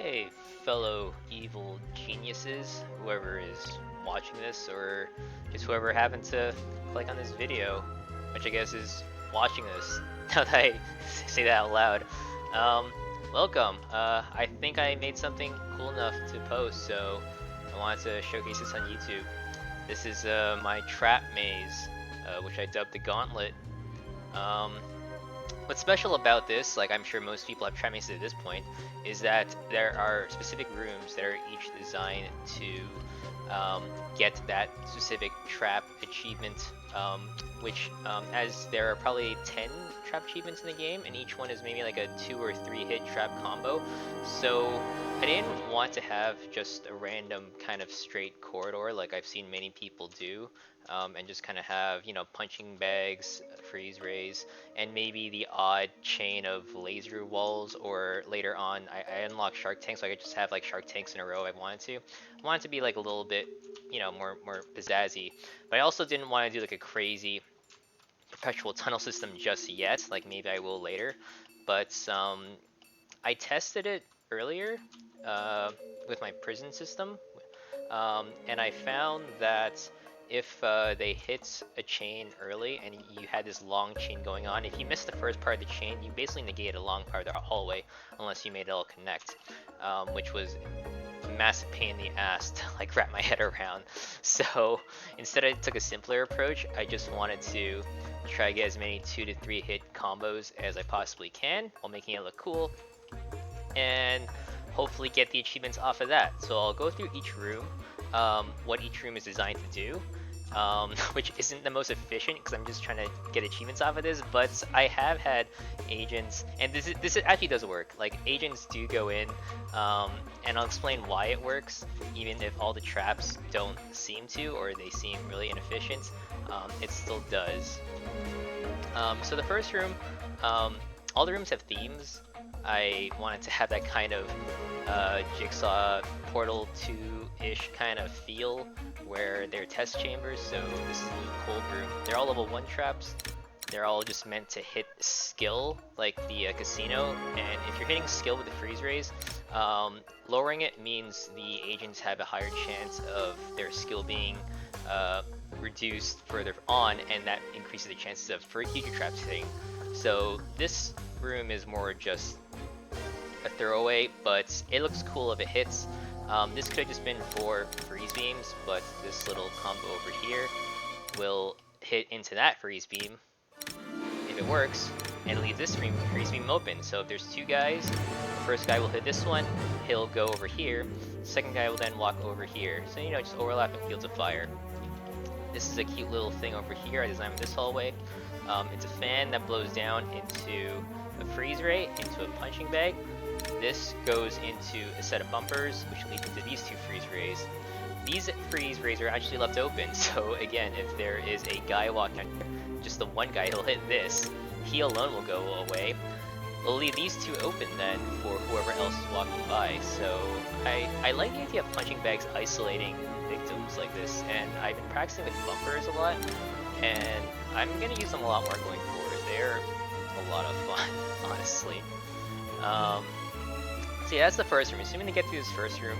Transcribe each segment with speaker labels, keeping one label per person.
Speaker 1: Hey, fellow evil geniuses, whoever is watching this, or just whoever happened to click on this video, which I guess is watching this, now that I say that out loud. Um, Welcome. I think I made something cool enough to post, so I wanted to showcase this on YouTube. This is my trap maze, which I dubbed the Gauntlet. Um, What's special about this, like I'm sure most people have trap mazes at this point, is that there are specific rooms that are each designed to get that specific trap achievement, as there are probably 10 trap achievements in the game, and each one is maybe like a 2 or 3 hit trap combo. So I didn't want to have just a random kind of straight corridor like I've seen many people do. And just kind of have, punching bags, freeze rays, and maybe the odd chain of laser walls, or later on I unlocked shark tanks, so I could just have like shark tanks in a row if I wanted to. I wanted to be like a little bit, more pizzazzy, but I also didn't want to do like a crazy perpetual tunnel system just yet, like maybe I will later. But I tested it earlier with my prison system, and I found that if they hit a chain early and you had this long chain going on, if you missed the first part of the chain, you basically negated a long part of the hallway unless you made it all connect, which was a massive pain in the ass to like wrap my head around. So instead I took a simpler approach. I just wanted to try to get as many 2 to 3 hit combos as I possibly can while making it look cool, and hopefully get the achievements off of that. So I'll go through each room, what each room is designed to do, which isn't the most efficient because I'm just trying to get achievements off of this, but I have had agents, and this actually does work. Like, agents do go in, and I'll explain why it works, even if all the traps don't seem to, or they seem really inefficient. It still does. So the first room, all the rooms have themes. I wanted to have that kind of Jigsaw Portal 2-ish kind of feel where they're test chambers. So this is the cold room. They're all level 1 traps. They're all just meant to hit skill, like the casino. And if you're hitting skill with the freeze rays, lowering it means the agents have a higher chance of their skill being reduced further on, and that increases the chances of future traps hitting. So this room is more just a throwaway, but it looks cool if it hits. This could have just been for freeze beams, but this little combo over here will hit into that freeze beam if it works, and leave this freeze beam open. So if there's 2 guys, the first guy will hit this one, he'll go over here, the second guy will then walk over here. So just overlapping fields of fire. This is a cute little thing over here I designed this hallway. It's a fan that blows down into a freeze ray, into a punching bag. This goes into a set of bumpers, which lead into these 2 freeze rays. These freeze rays are actually left open, so again, if there is a guy walking on here, just the one guy, he'll hit this. He alone will go away. We'll leave these 2 open then for whoever else is walking by. So I like the idea of punching bags isolating victims like this, and I've been practicing with bumpers a lot, and I'm gonna use them a lot more going forward. They're a lot of fun, honestly. So yeah, that's the first room. Assuming they get through this first room,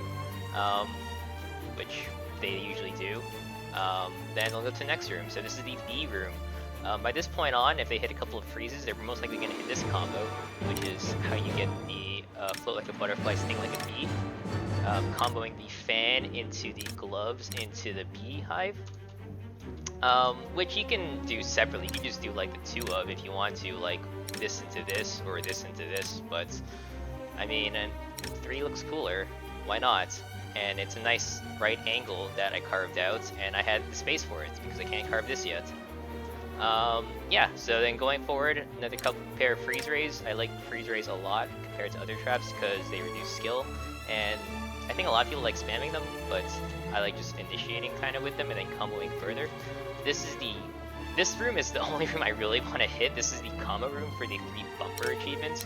Speaker 1: which they usually do, then they'll go to the next room. So this is the B room. By this point on, if they hit a couple of freezes, they're most likely going to hit this combo, which is how you get the float like a butterfly, sting like a bee, comboing the fan into the gloves into the beehive, which you can do separately. You can just do like the 2 of if you want to, like this into this or this into this, but I mean, and 3 looks cooler, why not? And it's a nice right angle that I carved out, and I had the space for it because I can't carve this yet. Yeah, so then going forward, another pair of freeze rays. I like freeze rays a lot compared to other traps because they reduce skill, and I think a lot of people like spamming them, but I like just initiating kind of with them and then comboing further. This room is the only room I really want to hit. This is the combo room for the 3 bumper achievements.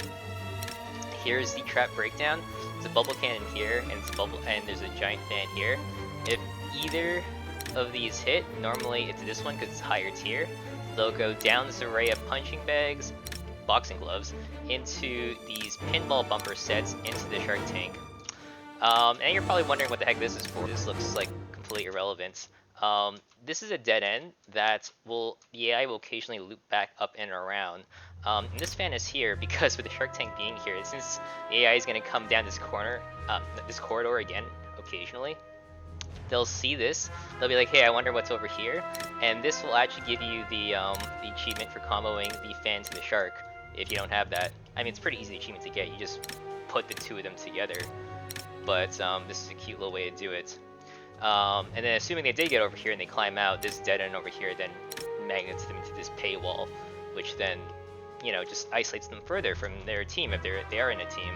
Speaker 1: Here's the trap breakdown. It's a bubble cannon here, and there's a giant fan here. If either of these hit, normally it's this one because it's higher tier. They'll go down this array of punching bags, boxing gloves, into these pinball bumper sets into the shark tank. And you're probably wondering what the heck this is for. This looks like completely irrelevant. This is a dead end that the AI will occasionally loop back up and around. And this fan is here because with the shark tank being here, since the AI is going to come down this corridor again occasionally, they'll see this. They'll be like, hey, I wonder what's over here. And this will actually give you the achievement for comboing the fan to the shark if you don't have that. I mean, it's a pretty easy achievement to get. You just put the two of them together. But this is a cute little way to do it. And then assuming they did get over here and they climb out, this dead end over here then magnets them into this paywall, which then, you know, just isolates them further from their team if they are in a team.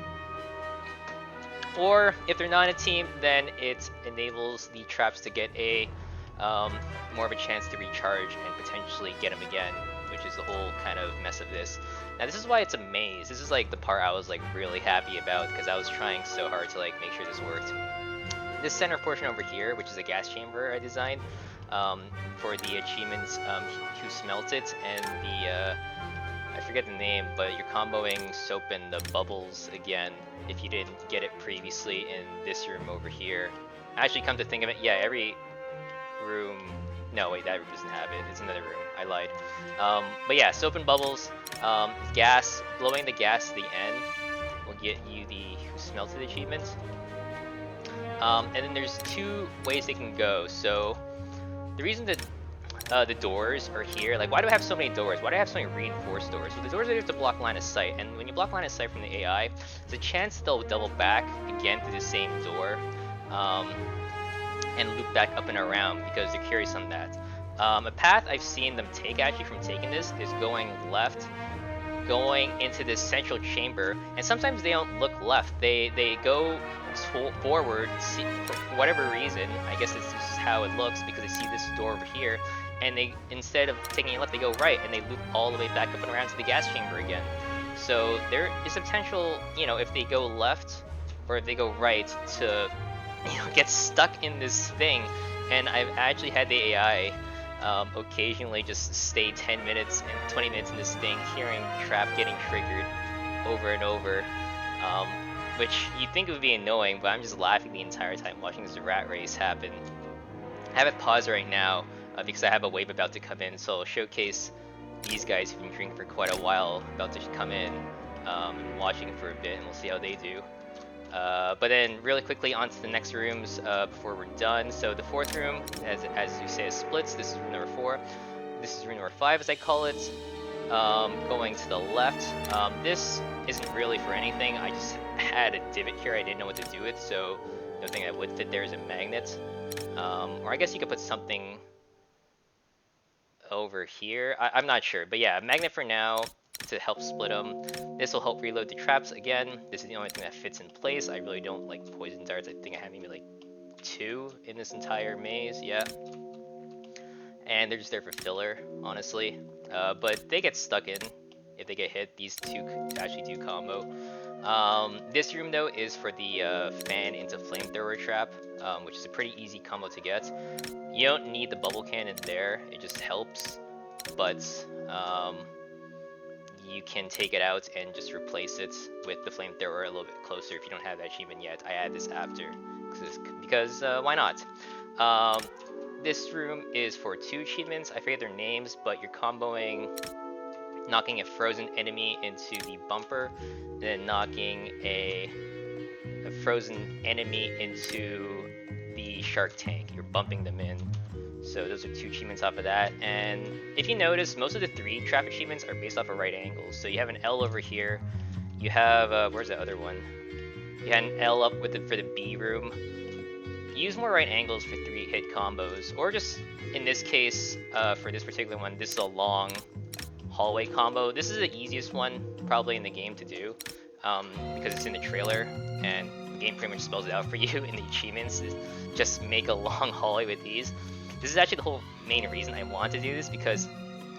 Speaker 1: Or if they're not in a team, then it enables the traps to get a more of a chance to recharge and potentially get them again, which is the whole kind of mess of this. Now this is why it's a maze. This is like the part I was like really happy about because I was trying so hard to like make sure this worked. This center portion over here, which is a gas chamber I designed for the achievements Who Smelt It and the I forget the name, but you're comboing soap and the bubbles again if you didn't get it previously in this room over here. Actually, come to think of it, yeah, every room... No, wait, that room doesn't have it. It's another room. I lied. But yeah, soap and bubbles, gas, blowing the gas to the end will get you the Who Smelt It achievement. And then there's two ways they can go. So the reason that the doors are here, like why do I have so many doors? Why do I have so many reinforced doors? Well, the doors are there to block line of sight, and when you block line of sight from the AI, there's a chance they'll double back again through the same door and loop back up and around because they're curious on that. A path I've seen them take actually from taking this is going left, going into this central chamber, and sometimes they don't look left. They go forward, for whatever reason. I guess this is how it looks because they see this door over here, and they, instead of taking it left, they go right and they loop all the way back up and around to the gas chamber again. So there is a potential, you know, if they go left or if they go right to, you know, get stuck in this thing. And I've actually had the AI occasionally just stay 10 minutes and 20 minutes in this thing, hearing trap getting triggered over and over, which you'd think would be annoying, but I'm just laughing the entire time watching this rat race happen. I have it paused right now because I have a wave about to come in, so I'll showcase these guys who've been drinking for quite a while about to come in and watching for a bit, and we'll see how they do. But then really quickly on to the next rooms before we're done. So the fourth room, as you say, is splits. This is room number 4. This is room number 5, as I call it. Going to the left. This isn't really for anything. I just had a divot here I didn't know what to do with, so the thing that would fit there is a magnet. Or I guess you could put something over here. I'm not sure, but yeah, a magnet for now to help split them. This will help reload the traps again. This is the only thing that fits in place. I really don't like poison darts. I think I have maybe like 2 in this entire maze, yeah. And they're just there for filler, honestly. But they get stuck in if they get hit. These two actually do combo. This room though is for the fan into flamethrower trap, which is a pretty easy combo to get. You don't need the bubble cannon there, it just helps, but you can take it out and just replace it with the flamethrower a little bit closer if you don't have that achievement yet. I add this after, because why not? This room is for 2 achievements. I forget their names, but you're comboing knocking a frozen enemy into the bumper, and then knocking a frozen enemy into the shark tank. You're bumping them in. So those are 2 achievements off of that. And if you notice, most of the 3 trap achievements are based off of right angles. So you have an L over here. You have, where's the other one? You had an L up with for the B room. Use more right angles for 3-hit combos. Or just, in this case, for this particular one, this is a long hallway combo. This is the easiest one probably in the game to do because it's in the trailer and the game pretty much spells it out for you in the achievements. Just make a long hallway with these. This is actually the whole main reason I want to do this, because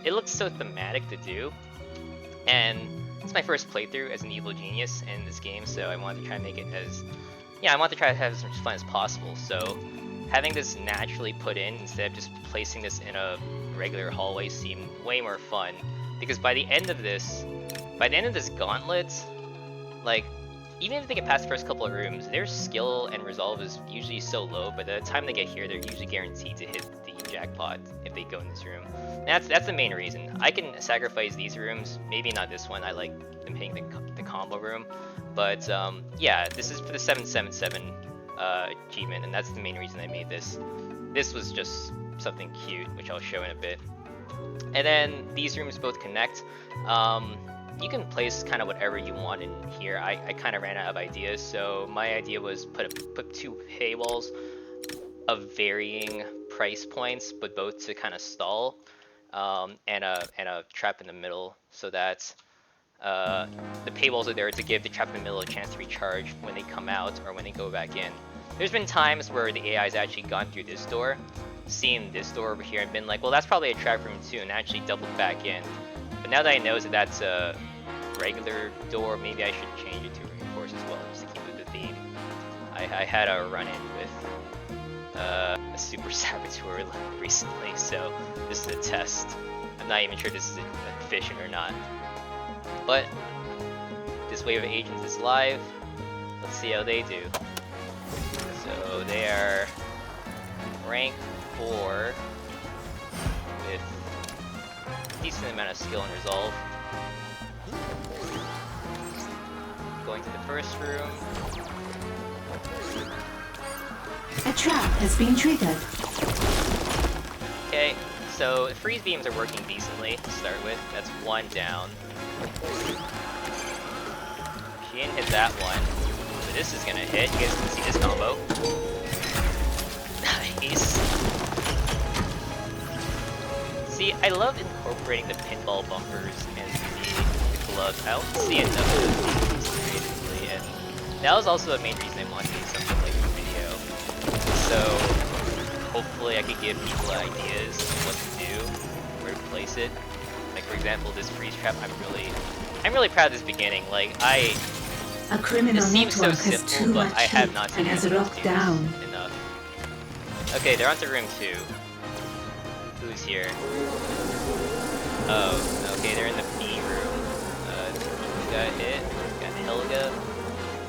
Speaker 1: it looks so thematic to do, and it's my first playthrough as an evil genius in this game, so I wanted to try and make it as, I want to try to have as much fun as possible. So having this naturally put in instead of just placing this in a regular hallway seemed way more fun, because by the end of this gauntlet, like, even if they get past the first couple of rooms, their skill and resolve is usually so low, but by the time they get here, they're usually guaranteed to hit the jackpot if they go in this room. And that's the main reason. I can sacrifice these rooms, maybe not this one, I like them hitting the combo room, but yeah, this is for the 777 achievement, and that's the main reason I made this. This was just something cute, which I'll show in a bit. And then these rooms both connect. You can place kind of whatever you want in here. I kind of ran out of ideas, so my idea was put two hay walls of varying price points, but both to kind of stall, and a trap in the middle, so that the paywalls are there to give the trap in the middle a chance to recharge when they come out or when they go back in. There's been times where the AI has actually gone through this door, seen this door over here, and been like, well, that's probably a trap room too, and actually doubled back in. But now that I know that that's a regular door, maybe I should change it to reinforce as well, just to keep with the theme. I had a run-in with a super saboteur recently, so this is a test. I'm not even sure this is efficient or not. But this wave of agents is live. Let's see how they do. So they are rank 4 with a decent amount of skill and resolve. Going to the first room.
Speaker 2: A trap has been triggered.
Speaker 1: Okay, so freeze beams are working decently to start with. That's one down. She didn't hit that one. So this is gonna hit. You guys can see this combo. Nice. See, I love incorporating the pinball bumpers and the gloves. I don't see enough of these creatively, and that was also a main reason I wanted to do something like a video. So hopefully I could give people ideas of what to do, where to place it. Like for example, this freeze trap, I'm really proud of this beginning. Like
Speaker 2: a criminal
Speaker 1: it seems so
Speaker 2: network has
Speaker 1: simple,
Speaker 2: too
Speaker 1: but
Speaker 2: much
Speaker 1: I have
Speaker 2: heat
Speaker 1: not
Speaker 2: and
Speaker 1: seen
Speaker 2: has
Speaker 1: anyone
Speaker 2: locked
Speaker 1: do
Speaker 2: down.
Speaker 1: this enough. Okay, they're onto room 2. Who's here? Oh, okay, they're in the B room. We got hit. We got Helga.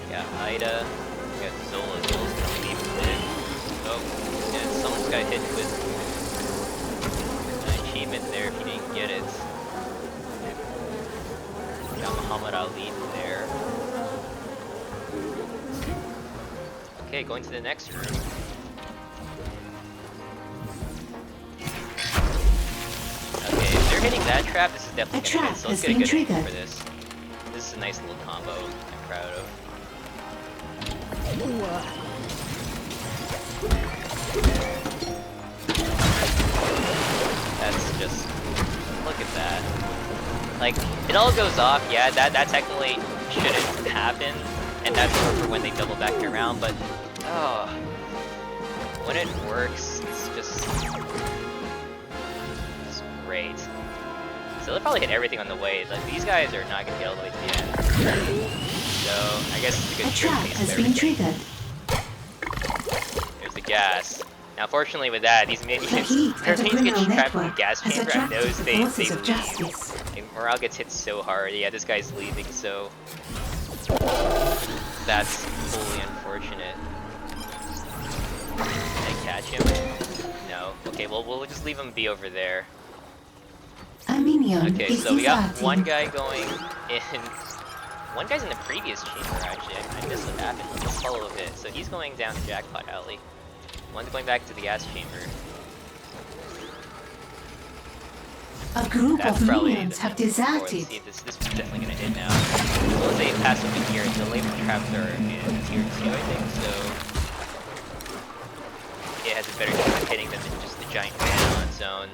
Speaker 1: We got Ida. We got Zola. Zola's gonna leave with it. Oh, and someone's got hit with an achievement there if you didn't get it. We got Muhammad Ali there. Okay, going to the next room. Okay, if they're hitting that trap, this is definitely gonna hit, so let's get a good ending for this. This is a nice little combo I'm proud of. That's just... look at that. Like, it all goes off, yeah, that technically shouldn't happen, and that's more for when they double back around, but... oh... when it works, it's just great. So they'll probably hit everything on the way. Like these guys are not gonna get all the way to the end. So I guess it's a good showcase of everything. There's the gas. Now fortunately with that, these minions get trapped in the gas chamber and knows they leave. And morale gets hit so hard. Yeah, this guy's leaving, so that's fully unfortunate. Can I catch him? No. Okay, well we'll just leave him be over there. Okay, so we got one guy going in. One guy's in the previous chamber actually. I missed what happened. Let's follow a bit. So he's going down the jackpot alley. One's going back to the gas chamber.
Speaker 2: A group of minions have deserted.
Speaker 1: Let's see if this is definitely gonna hit now. So let's say it passed over here. The label traps are in tier 2, I think. So it has a better chance of hitting them than just the giant man on its own.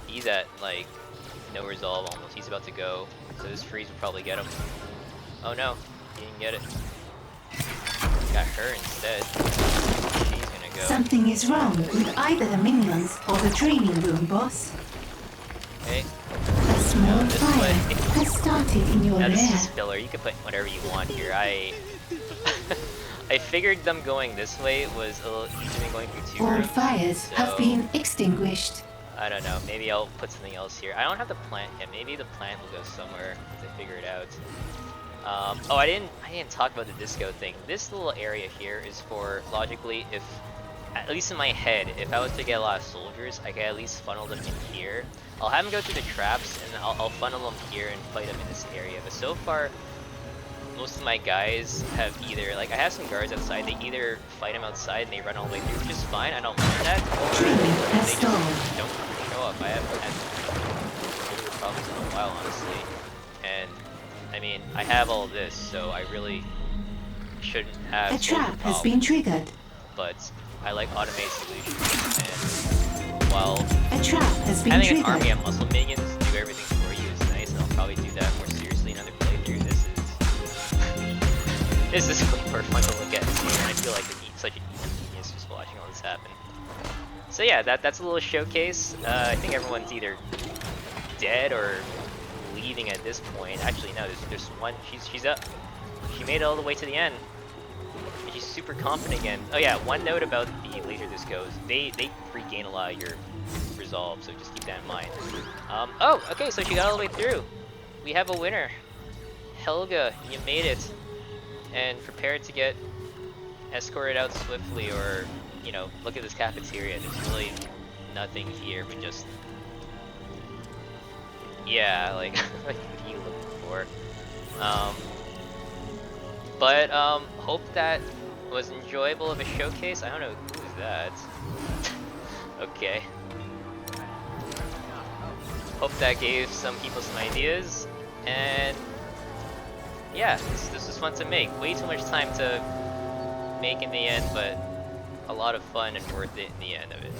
Speaker 1: He's at like no resolve almost. He's about to go, so this freeze will probably get him. Oh no, he didn't get it. Got her instead. She's gonna go.
Speaker 2: Something is wrong with either the minions or the training room, boss.
Speaker 1: Okay.
Speaker 2: A small fire has started in your
Speaker 1: now this
Speaker 2: rear.
Speaker 1: is filler. You can put whatever you want here. I figured them going this way was a little easier than going through 2
Speaker 2: All
Speaker 1: rooms.
Speaker 2: fires have been extinguished.
Speaker 1: I don't know. Maybe I'll put something else here. I don't have the plant yet. Maybe the plant will go somewhere to figure it out. Oh, I didn't talk about the disco thing. This little area here is for, logically, if, at least in my head, if I was to get a lot of soldiers, I could at least funnel them in here. I'll have them go through the traps, and I'll funnel them here and fight them in this area. But so far, most of my guys have either, like, I have some guards outside, they either fight them outside and they run all the way through, which is fine, I don't mind that, or they just don't show up. I haven't had any problems in a while, honestly. And, I mean, I have all this, so I really shouldn't have
Speaker 2: A trap has been triggered.
Speaker 1: But I like automated solutions, and while
Speaker 2: A trap has been
Speaker 1: having
Speaker 2: triggered.
Speaker 1: an army of muscle minions do everything for you is nice, and I'll probably do that more seriously in another playthrough. This is way more fun to look at, and I feel like such an genius just watching all this happen. So yeah, that's a little showcase. I think everyone's either dead or leaving at this point. Actually, no, there's one. She's up. She made it all the way to the end. And she's super confident again. Oh yeah, one note about the laser discos. They regain a lot of your resolve, so just keep that in mind. Oh, okay, so she got all the way through. We have a winner. Helga, you made it. And prepare to get escorted out swiftly, or, you know, look at this cafeteria. There's really nothing here but just, yeah, like, what are you looking for? Hope that was enjoyable of a showcase. I don't know, who is that? Okay. Hope that gave some people some ideas, and yeah, this was fun to make. Way too much time to make in the end, but a lot of fun and worth it in the end of it.